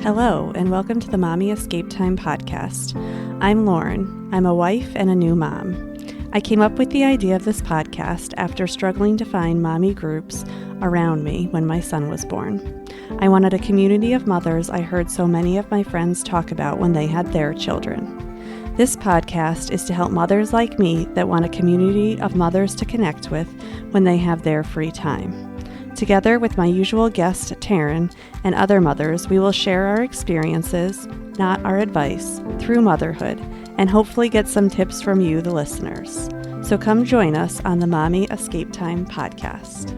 Hello, and welcome to the Mommy Escape Time podcast. I'm Lauren. I'm a wife and a new mom. I came up with the idea of this podcast after struggling to find mommy groups around me when my son was born. I wanted a community of mothers I heard so many of my friends talk about when they had their children. This podcast is to help mothers like me that want a community of mothers to connect with when they have their free time. Together with my usual guest, Taryn, and other mothers, we will share our experiences, not our advice, through motherhood, and hopefully get some tips from you, the listeners. So come join us on the Mommy Escape Time podcast.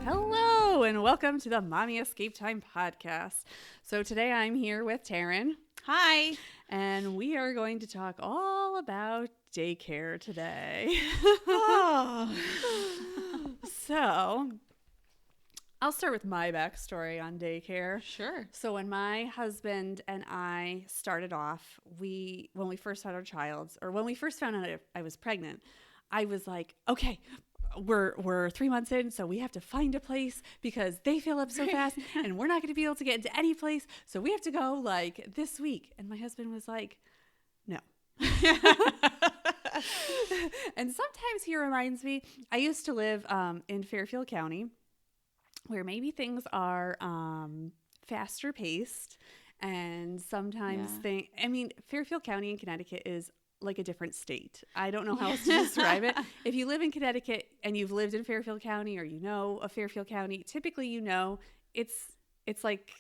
Hello, and welcome to the Mommy Escape Time podcast. So today I'm here with Taryn. Hi. And we are going to talk all about daycare today. Oh. So I'll start with my backstory on daycare. Sure. So when my husband and I started off, when we first had our child, or when we first found out I was pregnant, I was like, okay, we're 3 months in, so we have to find a place because they fill up so fast and we're not going to be able to get into any place. So we have to go like this week. And my husband was like, no. And sometimes he reminds me, I used to live in Fairfield County, where maybe things are faster paced, and sometimes Fairfield County in Connecticut is like a different state. I don't know how else to describe it. If you live in Connecticut and you've lived in Fairfield County, or you know of Fairfield County, typically it's like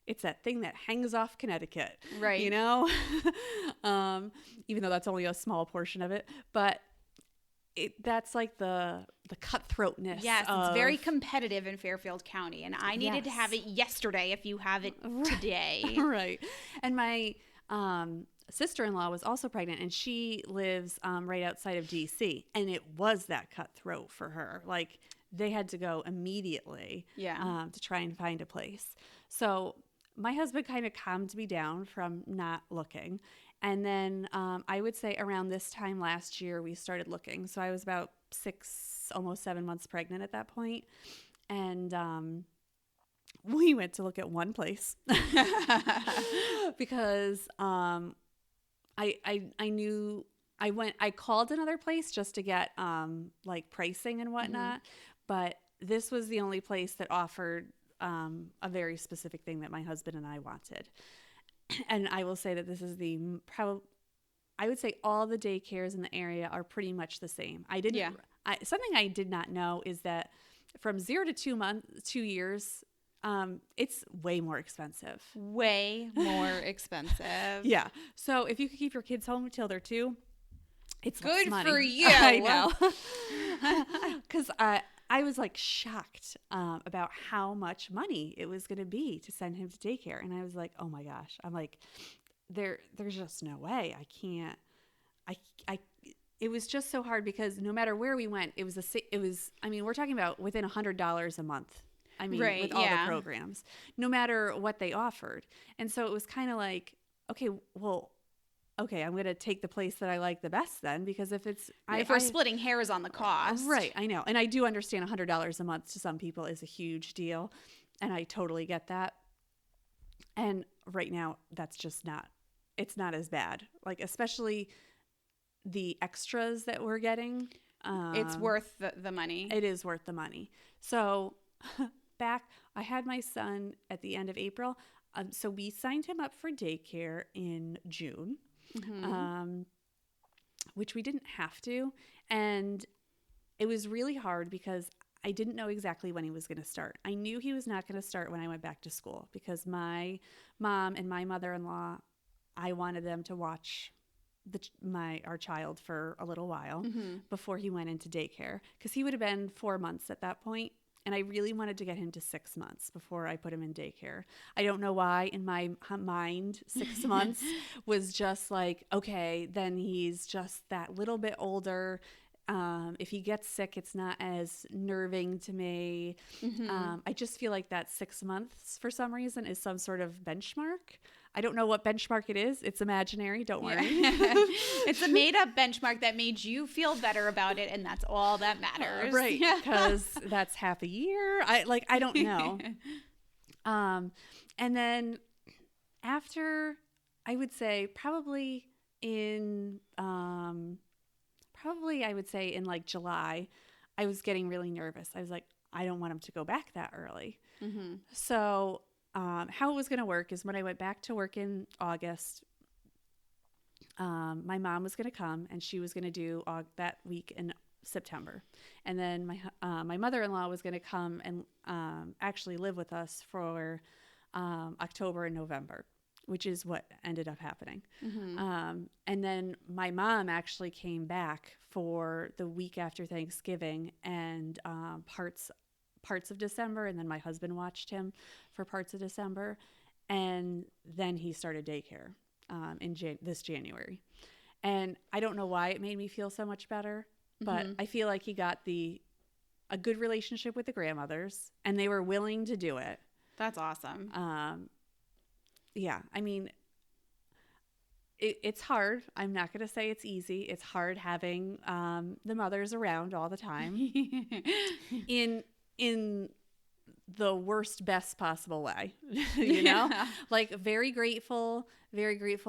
it's that thing that hangs off Connecticut, right? You know, even though that's only a small portion of it, but that's like the cutthroatness. Yes, it's very competitive in Fairfield County, and I needed to have it yesterday if you have it today. Right. And my sister-in-law was also pregnant, and she lives right outside of D.C., and it was that cutthroat for her. Like, they had to go immediately to try and find a place. So my husband kind of calmed me down from not looking. And then I would say around this time last year, we started looking. So I was about 6, almost 7 months pregnant at that point. And we went to look at one place because I knew I called another place just to get like pricing and whatnot. But this was the only place that offered a very specific thing that my husband and I wanted. And I will say that this is I would say all the daycares in the area are pretty much the same. Something I did not know is that from 0 to 2 years, it's way more expensive. Way more expensive. Yeah. So if you could keep your kids home until they're 2, it's good money. for you. I know. Because I was like shocked about how much money it was going to be to send him to daycare. And I was like, oh my gosh. I'm like, there's just no way. I can't. It was just so hard because no matter where we went, we're talking about within $100 a month. With all the programs, no matter what they offered. And so it was kind of like, okay, I'm going to take the place that I like the best then, because if we're splitting hairs on the cost. Right. I know. And I do understand $100 a month to some people is a huge deal. And I totally get that. And right now that's just it's not as bad. Like, especially the extras that we're getting. It's worth the money. It is worth the money. So I had my son at the end of April. So we signed him up for daycare in June. Which we didn't have to. And it was really hard because I didn't know exactly when he was going to start. I knew he was not going to start when I went back to school because my mom and my mother-in-law, I wanted them to watch our child for a little while before he went into daycare, because he would have been 4 months at that point. And I really wanted to get him to 6 months before I put him in daycare. I don't know why in my mind 6 months was just like, okay, then he's just that little bit older. If he gets sick, it's not as nerving to me. I just feel like that 6 months for some reason is some sort of benchmark. I don't know what benchmark it is. It's imaginary. Don't worry. It's a made-up benchmark that made you feel better about it, and that's all that matters. Right, because that's half a year. I don't know. And then after, I would say probably in like July, I was getting really nervous. I was like, I don't want him to go back that early. Mm-hmm. So how it was going to work is when I went back to work in August, my mom was going to come and she was going to do that week in September. And then my mother-in-law was going to come and actually live with us for October and November, which is what ended up happening. Mm-hmm. And then my mom actually came back for the week after Thanksgiving and parts of December, and then my husband watched him for parts of December, and then he started daycare in this January. And I don't know why it made me feel so much better, but Mm-hmm. I feel like he got a good relationship with the grandmothers, and they were willing to do it. That's awesome. Yeah, I mean, it's hard. I'm not going to say it's easy. It's hard having the mothers around all the time in the worst, best possible way, you know, like very grateful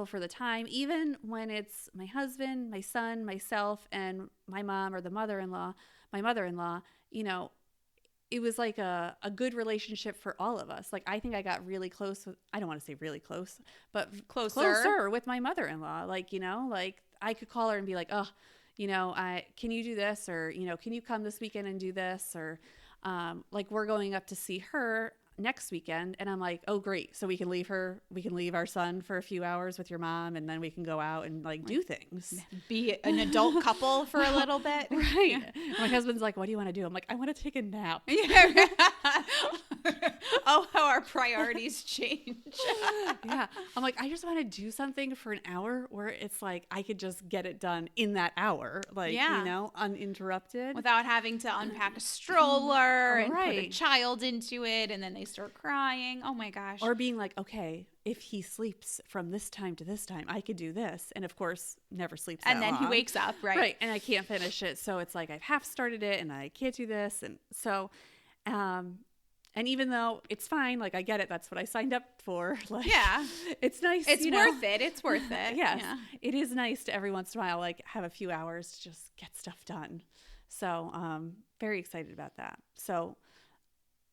for the time, even when it's my husband, my son, myself, and my mom or my mother-in-law, you know, it was like a good relationship for all of us. Like, I think I got really close with, I don't want to say really close, but closer with my mother-in-law. Like, you know, like I could call her and be like, oh, you know, can you do this? Or, you know, can you come this weekend and do this? Or like we're going up to see her next weekend. And I'm like, oh, great. So we can leave our son for a few hours with your mom. And then we can go out and like do things. Be an adult couple for a little bit. Right. My husband's like, what do you want to do? I'm like, I want to take a nap. Yeah. Oh, how our priorities change. Yeah. I'm like, I just want to do something for an hour where it's like I could just get it done in that hour. Like, you know, uninterrupted. Without having to unpack a stroller and put a child into it and then they start crying. Oh my gosh. Or being like, okay, if he sleeps from this time to this time, I could do this. And of course, never sleeps that And then long. he wakes up, right? Right. And I can't finish it. So it's like I've half started it and I can't do this. And so, and even though it's fine, like I get it, that's what I signed up for. Like, yeah, it's nice. It's worth it. It's worth it. Yes, yeah. It is nice to every once in a while, like have a few hours to just get stuff done. So, very excited about that. So,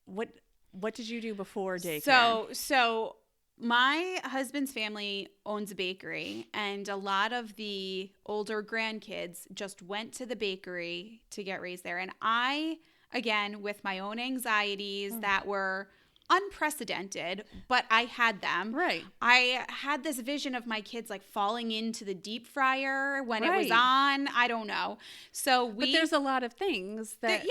what did you do before daycare? So my husband's family owns a bakery, and a lot of the older grandkids just went to the bakery to get raised there. And I, again, with my own anxieties that were unprecedented, but I had them. Right. I had this vision of my kids like falling into the deep fryer when it was on. I don't know. But there's a lot of things that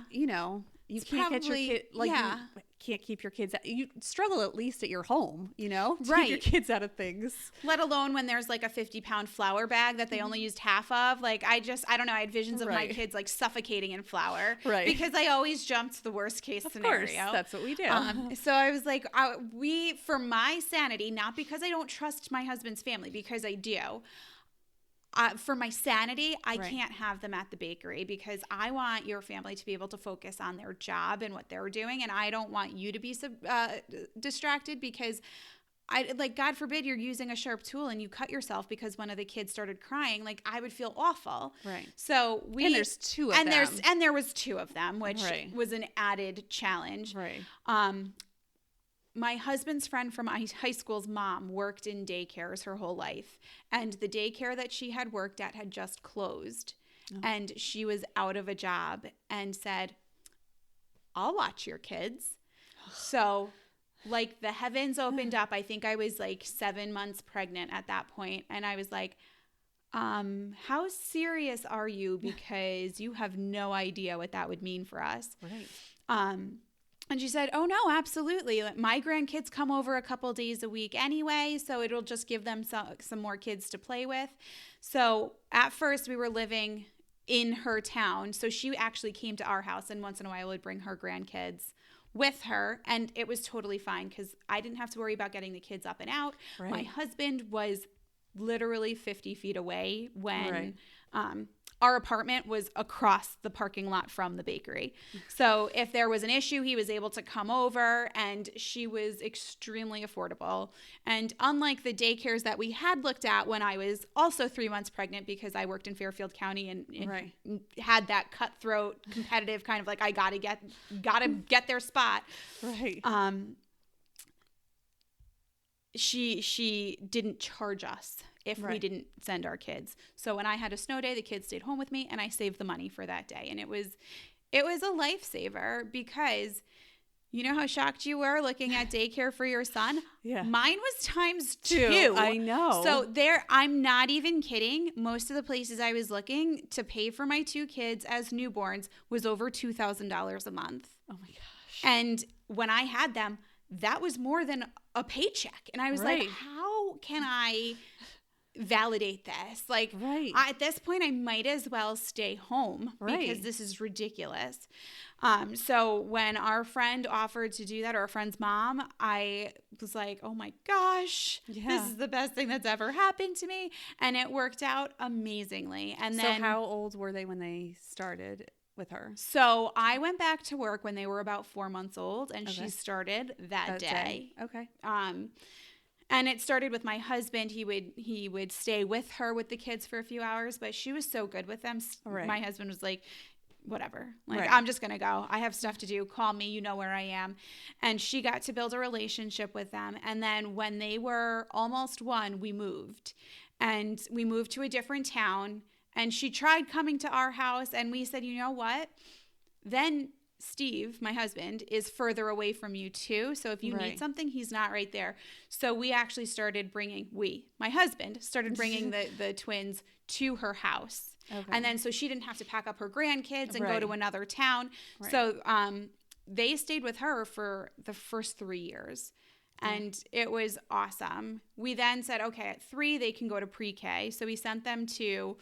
you know, you can't get your kid, like, you can't keep your kids, you struggle at least at your home, you know, to keep your kids out of things. Let alone when there's like a 50-pound flour bag that they only used half of. Like, I don't know. I had visions of my kids like suffocating in flour. Right. Because I always jumped to the worst case scenario. Of course, that's what we do. So I was like, for my sanity, not because I don't trust my husband's family, because I do. For my sanity, I can't have them at the bakery because I want your family to be able to focus on their job and what they're doing. And I don't want you to be distracted because God forbid you're using a sharp tool and you cut yourself because one of the kids started crying. Like, I would feel awful. Right. So and there's two of them. And there was two of them, which was an added challenge. Right. My husband's friend from high school's mom worked in daycares her whole life. And the daycare that she had worked at had just closed. Oh. And she was out of a job and said, I'll watch your kids. So, like, the heavens opened up. I think I was like 7 months pregnant at that point. And I was like, how serious are you? Because you have no idea what that would mean for us. Right. And she said, oh, no, absolutely. My grandkids come over a couple days a week anyway, so it'll just give them some more kids to play with. So at first we were living in her town. So she actually came to our house, and once in a while would bring her grandkids with her. And it was totally fine because I didn't have to worry about getting the kids up and out. Right. My husband was literally 50 feet away when our apartment was across the parking lot from the bakery. So if there was an issue, he was able to come over, and she was extremely affordable. And unlike the daycares that we had looked at when I was also 3 months pregnant, because I worked in Fairfield County and had that cutthroat competitive kind of like, I gotta get their spot. Right. She didn't charge us if we didn't send our kids. So when I had a snow day, the kids stayed home with me, and I saved the money for that day. And it was a lifesaver, because you know how shocked you were looking at daycare for your son? Yeah. Mine was times 2. I know. So I'm not even kidding. Most of the places I was looking to pay for my 2 kids as newborns was over $2,000 a month. Oh my gosh. And when I had them, that was more than a paycheck. And I was like, how can I validate this? Like, at this point, I might as well stay home because this is ridiculous. So when our friend offered to do that, or a friend's mom, I was like, oh my gosh, this is the best thing that's ever happened to me. And it worked out amazingly. And then, so how old were they when they started with her? So I went back to work when they were about 4 months old, and she started that day. Okay. And it started with my husband. He would stay with her with the kids for a few hours, but she was so good with them. My husband was like, whatever, like, I'm just going to go. I have stuff to do. Call me. You know where I am. And she got to build a relationship with them. And then when they were almost 1, we moved. And we moved to a different town. And she tried coming to our house, and we said, you know what? Then Steve, my husband, is further away from you too. So if you need something, he's not right there. So we actually started my husband started bringing the twins to her house. Okay. And then so she didn't have to pack up her grandkids and go to another town. So they stayed with her for the first 3 years. And it was awesome. We then said, okay, at 3, they can go to pre-K. So we sent them to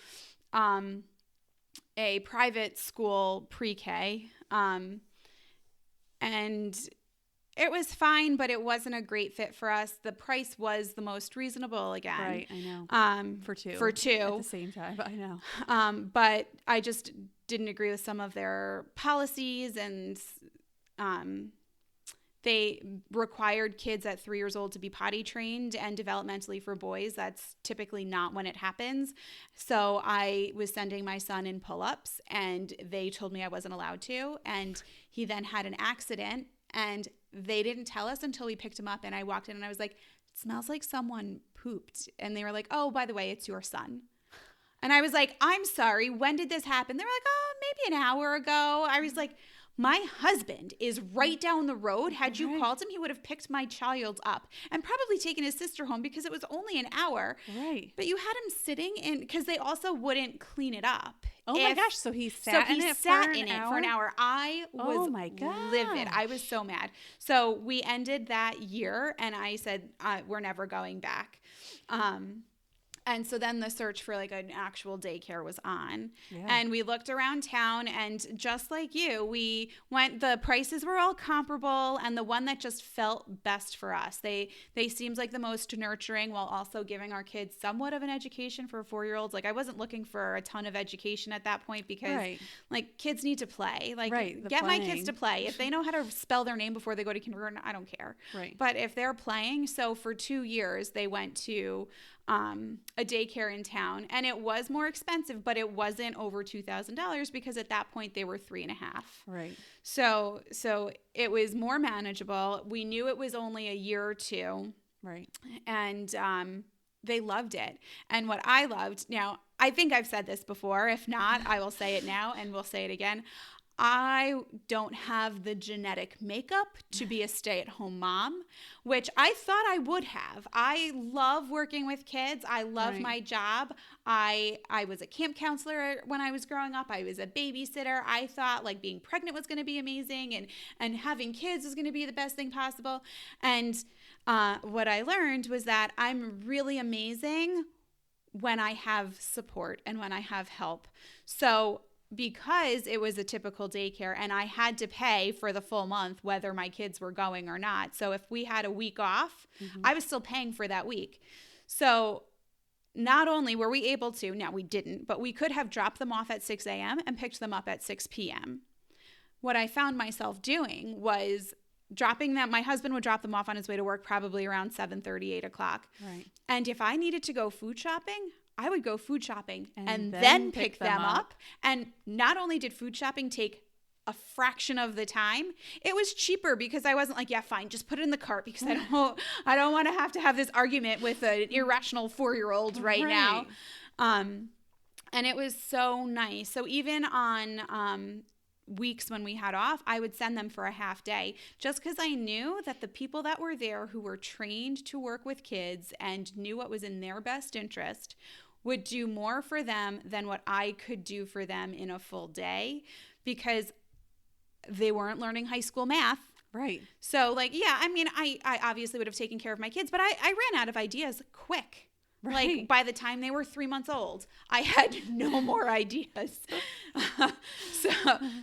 a private school pre-K. And it was fine, but it wasn't a great fit for us. The price was the most reasonable again. Right, I know. For two. At the same time, I know. But I just didn't agree with some of their policies, and they required kids at 3 years old to be potty trained, and developmentally for boys, that's typically not when it happens. So I was sending my son in pull-ups, and they told me I wasn't allowed to. And he then had an accident, and they didn't tell us until we picked him up. And I walked in and I was like, it smells like someone pooped. And they were like, oh, by the way, it's your son. And I was like, I'm sorry, when did this happen? They were like, oh, maybe an hour ago. I was like, my husband is right down the road. Had you called him, he would have picked my child up and probably taken his sister home, because it was only an hour. Right. But you had him sitting in, because they also wouldn't clean it up. Oh my gosh. So he sat in it for an hour? I was livid. I was so mad. So we ended that year, and I said, we're never going back. And so then the search for like an actual daycare was on. Yeah. And we looked around town, and just like you, the prices were all comparable, and the one that just felt best for us. They seemed like the most nurturing, while also giving our kids somewhat of an education for 4-year-olds. Like, I wasn't looking for a ton of education at that point, because like, kids need to play. Like, get my kids to play. If they know how to spell their name before they go to kindergarten, I don't care. Right. But if they're playing, so for 2 years they went to a daycare in town, and it was more expensive, but it wasn't over $2,000, because at that point they were 3.5. Right. So it was more manageable. We knew it was only a year or 2. Right. And they loved it. And what I loved, now I think I've said this before. If not, I will say it now, and we'll say it again. I don't have the genetic makeup to be a stay-at-home mom, which I thought I would have. I love working with kids. I love my job. I was a camp counselor when I was growing up. I was a babysitter. I thought like being pregnant was going to be amazing, and having kids was going to be the best thing possible. And what I learned was that I'm really amazing when I have support and when I have help. So because it was a typical daycare, and I had to pay for the full month whether my kids were going or not. So if we had a week off, I was still paying for that week. So not only were we able to, now we didn't, but we could have dropped them off at 6 a.m. and picked them up at 6 p.m. What I found myself doing was dropping them. My husband would drop them off on his way to work probably around 7:30, 8 o'clock. Right. And if I needed to go food shopping, I would go food shopping and then pick them up. And not only did food shopping take a fraction of the time, it was cheaper because I wasn't like, yeah, fine, just put it in the cart because I don't want to have this argument with an irrational 4-year-old right now. And it was so nice. So even on weeks when we had off, I would send them for a half day just because I knew that the people that were there who were trained to work with kids and knew what was in their best interest would do more for them than what I could do for them in a full day, because they weren't learning high school math. Right. So like, yeah, I mean, I obviously would have taken care of my kids, but I ran out of ideas quick. Right. Like by the time they were 3 months old, I had no more ideas.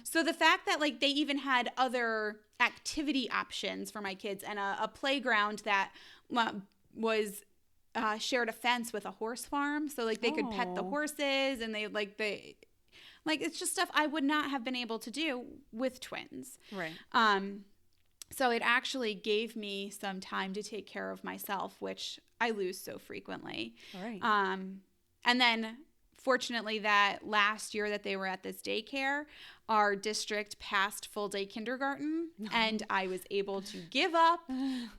So the fact that like they even had other activity options for my kids and a playground that was shared a fence with a horse farm, so like they could pet the horses, and they it's just stuff I would not have been able to do with twins. Right. So it actually gave me some time to take care of myself, which I lose so frequently. Right. And then fortunately that last year that they were at this daycare, our district passed full day kindergarten, and I was able to give up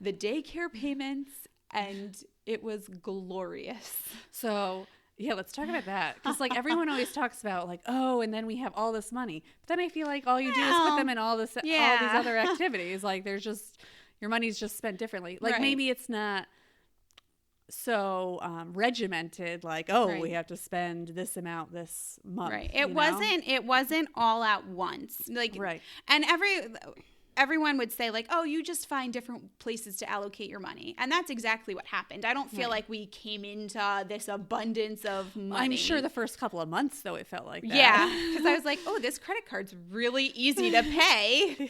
the daycare payments, and it was glorious. So yeah, let's talk about that. Because like everyone always talks about like, oh, and then we have all this money. But then I feel like all you do is put them in all these other activities. Like there's just, your money's just spent differently. Like maybe it's not so regimented, like, oh, we have to spend this amount this month. Right. It wasn't all at once. Like, and everyone would say like, oh, you just find different places to allocate your money. And that's exactly what happened. I don't feel like we came into this abundance of money. I'm sure the first couple of months, though, it felt like that. Yeah. Because I was like, oh, this credit card's really easy to pay.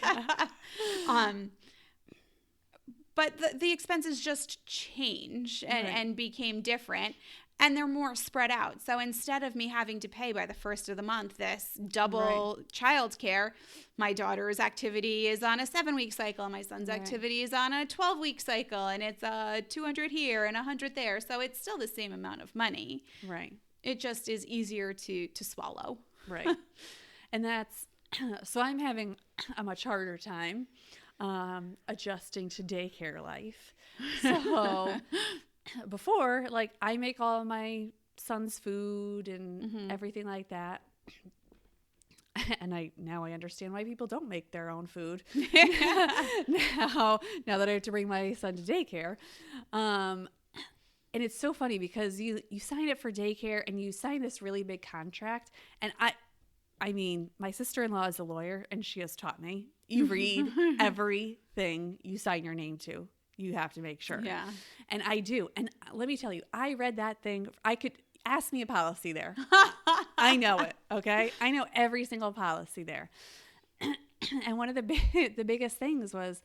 But the expenses just changed and became different. And they're more spread out. So instead of me having to pay by the first of the month this double childcare, my daughter's activity is on a 7-week cycle. My son's activity is on a 12-week cycle. And it's $200 here and $100 there. So it's still the same amount of money. Right. It just is easier to swallow. Right. And that's, so I'm having a much harder time adjusting to daycare life. So before, like, I make all of my son's food and everything like that. And now I understand why people don't make their own food. now that I have to bring my son to daycare. And it's so funny because you sign up for daycare and you sign this really big contract. And I mean, my sister-in-law is a lawyer, and she has taught me, you read everything you sign your name to. You have to make sure. Yeah. And I do. And let me tell you, I read that thing. I could ask me a policy there. I know it. Okay. I know every single policy there. And one of the biggest things was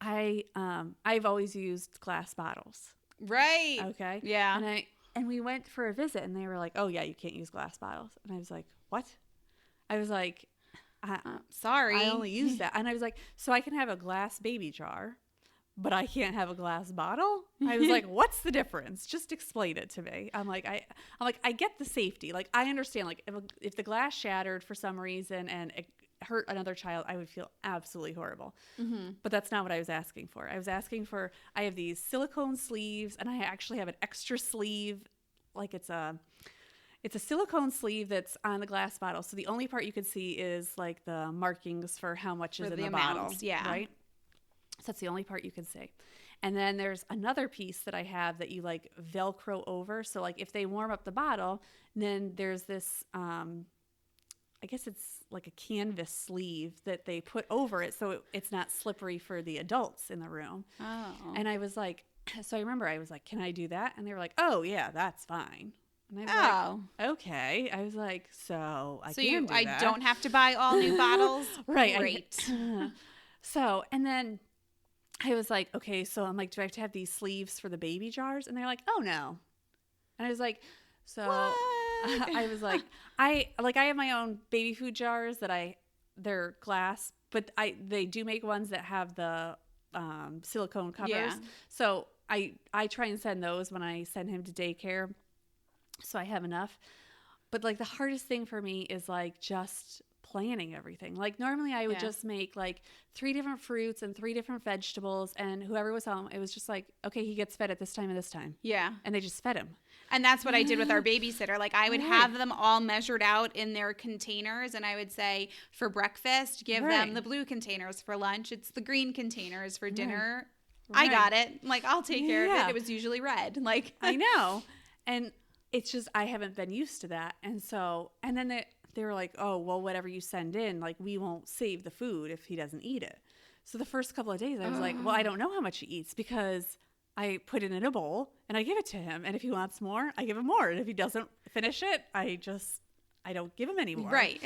I've always used glass bottles. Right. Okay. Yeah. And we went for a visit, and they were like, oh yeah, you can't use glass bottles. And I was like, what? I was like, sorry. I only use that. And I was like, so I can have a glass baby jar, but I can't have a glass bottle? I was like, what's the difference? Just explain it to me. I'm like, I get the safety. Like, I understand, like, if the glass shattered for some reason and it hurt another child, I would feel absolutely horrible. But that's not what I was asking for. I was asking for, I have these silicone sleeves, and I actually have an extra sleeve. Like, it's a silicone sleeve that's on the glass bottle. So the only part you could see is like the markings for how much is in the bottle. Yeah. Right? So that's the only part you can see. And then there's another piece that I have that you like Velcro over. So like if they warm up the bottle, then there's this, I guess it's like a canvas sleeve that they put over it so it's not slippery for the adults in the room. Oh. And I was like, so I remember I was like, can I do that? And they were like, oh yeah, that's fine. And I was like, okay. I was like, so I can do that. I don't have to buy all new bottles? Right. Great. So, and then I was like, okay, so I'm like, do I have to have these sleeves for the baby jars? And they're like, oh no, And I was like, so What? I was like, I have my own baby food jars they're glass, but they do make ones that have the silicone covers. Yeah. So I try and send those when I send him to daycare. So I have enough. But like the hardest thing for me is like just planning everything. Like normally I would just make like 3 different fruits and 3 different vegetables, and whoever was home, it was just like, okay, he gets fed at this time and this time. Yeah. And they just fed him. And that's what I did with our babysitter. Like I would have them all measured out in their containers, and I would say for breakfast, give them the blue containers. For lunch, it's the green containers. For dinner, I got it. Like I'll take care of it. It was usually red. Like I know. And it's just I haven't been used to that. And so and then they were like, "Oh, well whatever you send in, like we won't save the food if he doesn't eat it." So the first couple of days I was like, "Well, I don't know how much he eats because I put it in a bowl and I give it to him. And if he wants more, I give him more. And if he doesn't finish it, I don't give him any more." Right.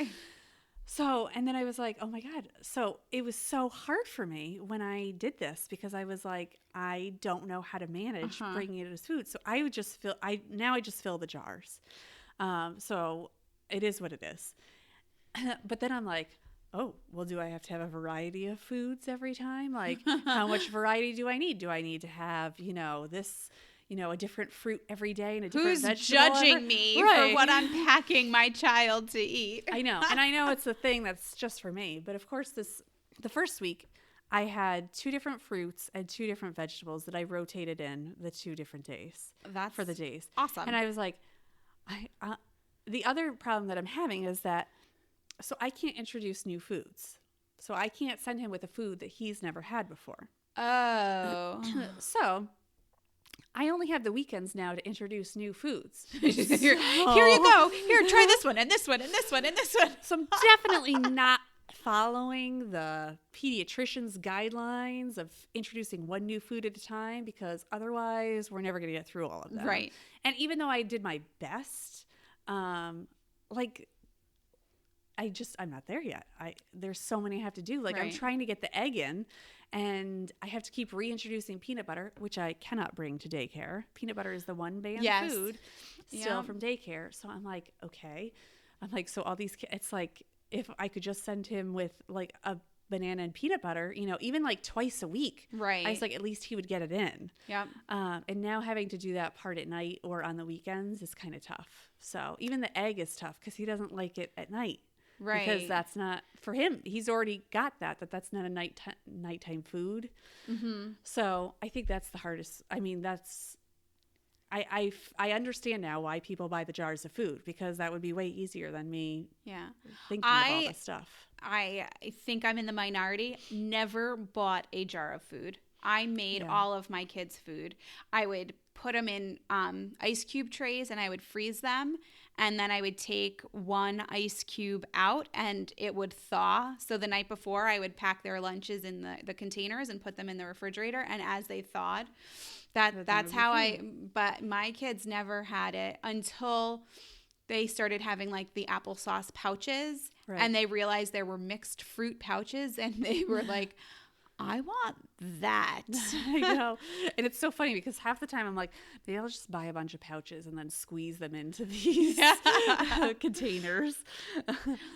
So, and then I was like, oh my God. So it was so hard for me when I did this because I was like, I don't know how to manage bringing it as food. So I would just I just fill the jars. So it is what it is. But then I'm like, oh, well, do I have to have a variety of foods every time? Like, how much variety do I need? Do I need to have, this, a different fruit every day and a different vegetable? Who's judging me for what I'm packing my child to eat? I know. And I know it's a thing that's just for me. But of course, the first week, I had 2 different fruits and 2 different vegetables that I rotated in the 2 different days. That's for the days. Awesome. And I was like, the other problem that I'm having is that so I can't introduce new foods. So I can't send him with a food that he's never had before. Oh. So I only have the weekends now to introduce new foods. Here you go. Here, try this one and this one and this one and this one. So I'm definitely not following the pediatrician's guidelines of introducing one new food at a time because otherwise we're never going to get through all of them. Right. And even though I did my best, I'm not there yet. There's so many I have to do. Like I'm trying to get the egg in and I have to keep reintroducing peanut butter, which I cannot bring to daycare. Peanut butter is the one banned food still from daycare. So I'm like, okay. I'm like, so all these kids, it's like, if I could just send him with like a banana and peanut butter, even like twice a week. Right. I was like, at least he would get it in. Yep. And now having to do that part at night or on the weekends is kind of tough. So even the egg is tough because he doesn't like it at night. Right. Because that's not for him. He's already got that's not a nighttime food. Mm-hmm. So I think that's the hardest. I mean, I understand now why people buy the jars of food because that would be way easier than me thinking of all this stuff. I think I'm in the minority. Never bought a jar of food. I made all of my kids' food. I would put them in ice cube trays and I would freeze them. And then I would take one ice cube out and it would thaw. So the night before I would pack their lunches in the containers and put them in the refrigerator. And as they thawed, that's how but my kids never had it until they started having like the applesauce pouches and they realized there were mixed fruit pouches and they were like, I want that. I know. And it's so funny because half the time I'm like, maybe I'll just buy a bunch of pouches and then squeeze them into these containers.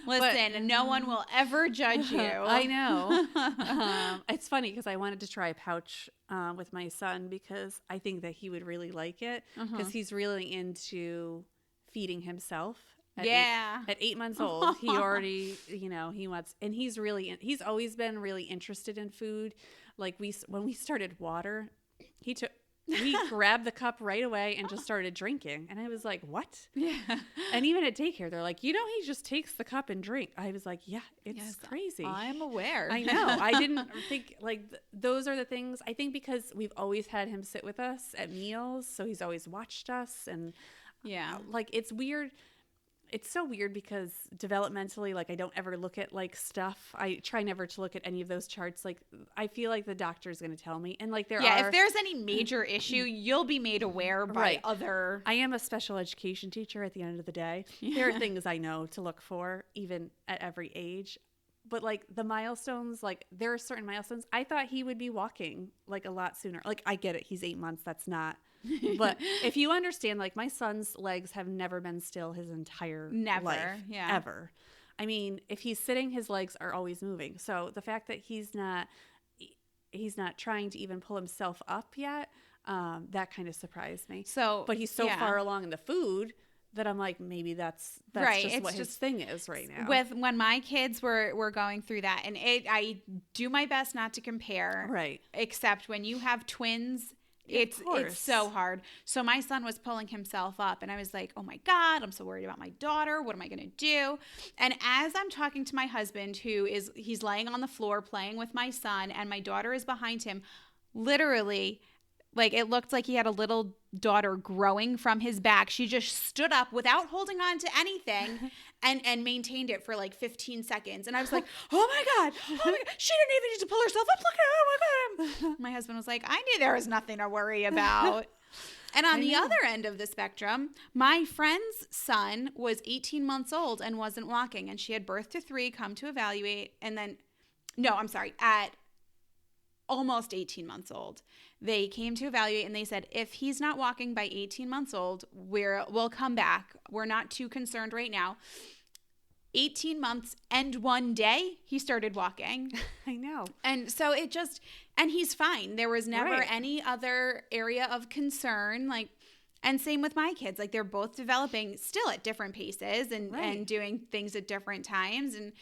Listen, no one will ever judge you. I know. It's funny because I wanted to try a pouch with my son because I think that he would really like it because he's really into feeding himself. At 8 months old, he already, he wants, and he's always been really interested in food. Like when we started water, he grabbed the cup right away and just started drinking. And I was like, what? Yeah. And even at daycare, they're like, he just takes the cup and drink. I was like, yeah, it's crazy. I'm aware. I know. I didn't think those are the things I think because we've always had him sit with us at meals. So he's always watched us. And it's weird. It's so weird because developmentally, I don't ever look at stuff. I try never to look at any of those charts. I feel like the doctor is going to tell me. And if there's any major issue, you'll be made aware by other. I am a special education teacher at the end of the day. There are things I know to look for even at every age. but like the milestones, like there are certain milestones. I thought he would be walking like a lot sooner. Like I get it. He's 8 months. That's not. But if you understand, like my son's legs have never been still his entire life. Yeah. Ever. I mean, if he's sitting, his legs are always moving. So the fact that he's not trying to even pull himself up yet, that kind of surprised me. But he's so far along in the food that I'm like, maybe that's right. Just what his thing is right now. When my kids were going through that, and I do my best not to compare. Right. Except when you have twins, it's so hard. So my son was pulling himself up, and I was like, oh my God, I'm so worried about my daughter. What am I going to do? And as I'm talking to my husband, he's laying on the floor playing with my son, and my daughter is behind him, literally, like it looked like he had a little daughter growing from his back. She just stood up without holding on to anything and maintained it for like 15 seconds. And I was like, oh my God, she didn't even need to pull herself up. Look at her, oh my God. My husband was like, I knew there was nothing to worry about. And on the other end of the spectrum, my friend's son was 18 months old and wasn't walking. And she had birth to 3, come to evaluate. And then, at almost 18 months old, they came to evaluate, and they said, if he's not walking by 18 months old, we'll come back. We're not too concerned right now. 18 months and 1 day, he started walking. I know. And so and he's fine. There was never any other area of concern. Like, and same with my kids. Like, they're both developing still at different paces and doing things at different times. And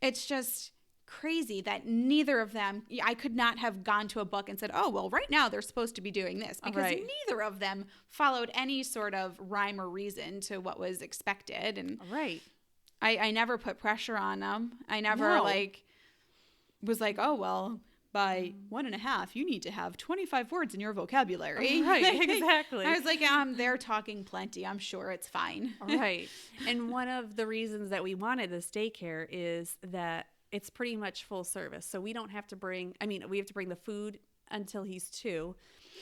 it's just crazy that neither of them, I could not have gone to a book and said, oh, well, right now they're supposed to be doing this, because neither of them followed any sort of rhyme or reason to what was expected. And I never put pressure on them. I never was like, oh, well, by 1.5, you need to have 25 words in your vocabulary. Right, exactly. I was like, they're talking plenty. I'm sure it's fine. Right. And one of the reasons that we wanted this daycare is that it's pretty much full service. So we don't have to we have to bring the food until he's 2.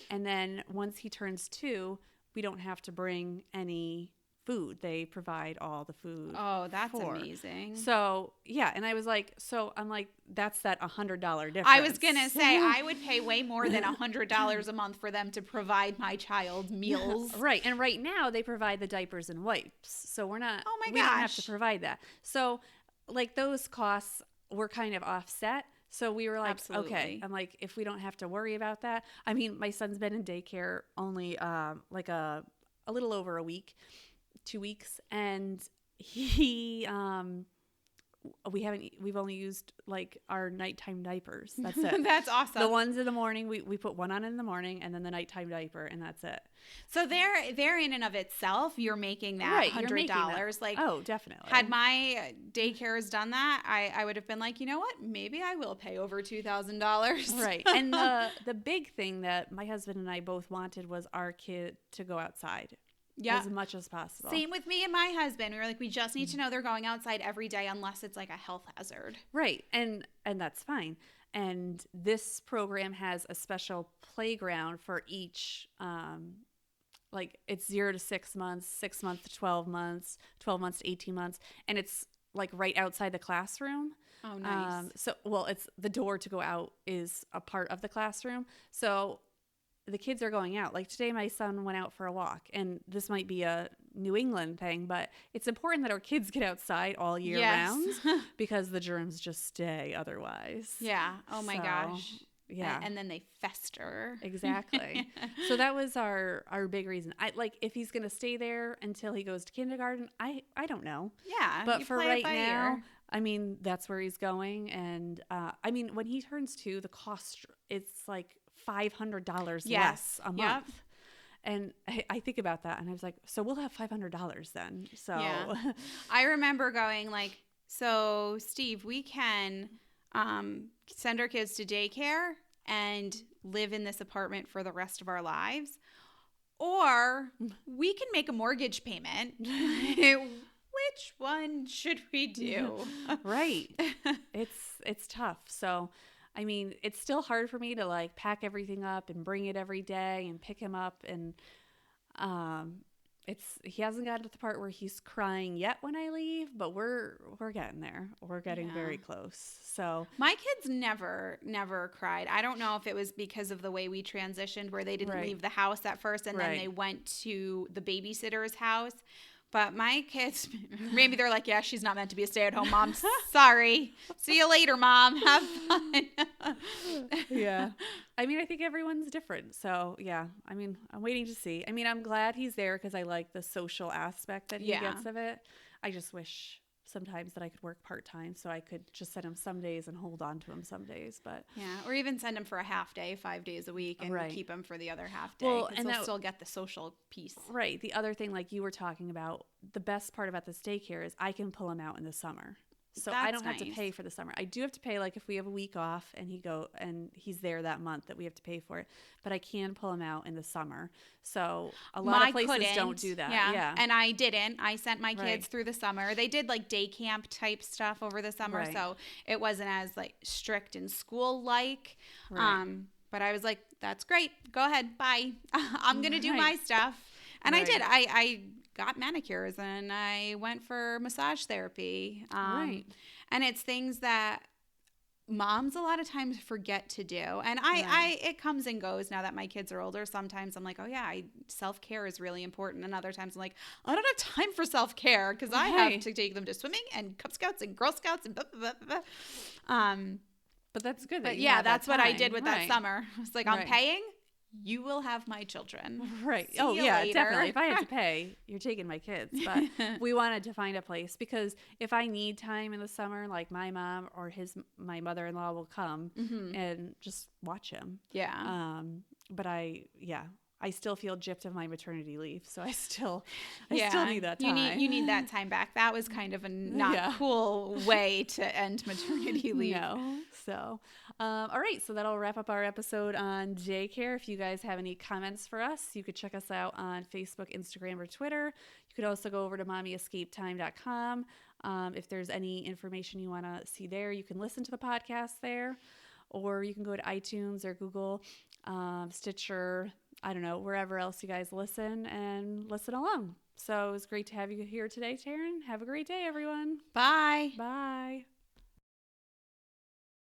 And then once he turns 2, we don't have to bring any food. They provide all the food. Oh, that's amazing. So, yeah. And I was like, I'm like, that's that $100 difference. I was going to say, I would pay way more than $100 a month for them to provide my child meals. Right. And right now they provide the diapers and wipes. So we don't have to provide that. So like those costs were kind of offset. So we were like, okay. I'm like, if we don't have to worry about that. I mean, my son's been in daycare only like a little over a week, 2 weeks. And we've only used like our nighttime diapers. That's it. That's awesome. The ones in the morning, we put one on in the morning, and then the nighttime diaper, and that's it. So they're in and of itself, you're making that $100. Like, oh, definitely. Had my daycares done that, I would have been like, you know what? Maybe I will pay over $2,000. Right. And the big thing that my husband and I both wanted was our kid to go outside. Yeah. As much as possible. Same with me and my husband. We were like, we just need to know they're going outside every day unless it's like a health hazard. Right. And that's fine. And this program has a special playground for each, like it's 0 to 6 months, 6 months to 12 months, 12 months to 18 months. And it's like right outside the classroom. Oh, nice. It's the door to go out is a part of the classroom. So the kids are going out. Like today, my son went out for a walk, and this might be a New England thing, but it's important that our kids get outside all year round because the germs just stay otherwise. Yeah. Oh my gosh. Yeah. And then they fester. Exactly. So that was our big reason. If he's going to stay there until he goes to kindergarten, I don't know. Yeah. But for right now, I mean, that's where he's going. And when he turns 2, the cost, it's like $500 less a month. Yep. And I think about that, and I was like, so we'll have $500 then. So yeah. I remember going like, so Steve, we can send our kids to daycare and live in this apartment for the rest of our lives, or we can make a mortgage payment. Which one should we do? Right. It's tough. So I mean, it's still hard for me to like pack everything up and bring it every day and pick him up. And he hasn't gotten to the part where he's crying yet when I leave, but we're getting there. We're getting very close. So my kids never cried. I don't know if it was because of the way we transitioned, where they didn't leave the house at first and then they went to the babysitter's house. But my kids, maybe they're like, yeah, she's not meant to be a stay-at-home mom. Sorry. See you later, Mom. Have fun. Yeah. I mean, I think everyone's different. So, yeah. I mean, I'm waiting to see. I mean, I'm glad he's there because I like the social aspect that he gets of it. I just wish sometimes that I could work part-time so I could just send him some days and hold on to him some days. But yeah, or even send him for a half day, 5 days a week, and keep him for the other half day. Well, and they'll still get the social piece. Right. The other thing, like you were talking about, the best part about this daycare is I can pull him out in the summer. So I don't have to pay for the summer. I do have to pay, like if we have a week off and he's there that month, that we have to pay for it. But I can pull him out in the summer. So a lot of places don't do that. Yeah. And I didn't. I sent my kids through the summer. They did like day camp type stuff over the summer. So it wasn't as like strict and school like. But I was like, that's great. Go ahead. Bye. I'm going to do my stuff. And I did. I got manicures and I went for massage therapy. And it's things that moms a lot of times forget to do. And it comes and goes now that my kids are older. Sometimes I'm like, oh yeah, self-care is really important. And other times I'm like, I don't have time for self-care because I have to take them to swimming and Cub Scouts and Girl Scouts and blah, blah, blah, blah. But that's good. But yeah, that's what I did with that summer. I was like, I'm paying. You will have my children. Right. See you later. Definitely. If I had to pay, you're taking my kids. But we wanted to find a place because if I need time in the summer, like my mom or my mother-in-law will come and just watch him. Yeah. But I still feel gypped of my maternity leave. So I still need that time. You need that time back. That was kind of a not cool way to end maternity leave. No. So, all right. So that'll wrap up our episode on daycare. If you guys have any comments for us, you could check us out on Facebook, Instagram, or Twitter. You could also go over to mommyescapetime.com. If there's any information you want to see there, you can listen to the podcast there, or you can go to iTunes or Google, Stitcher, I don't know, wherever else you guys listen and listen along. So it was great to have you here today, Taryn. Have a great day, everyone. Bye. Bye.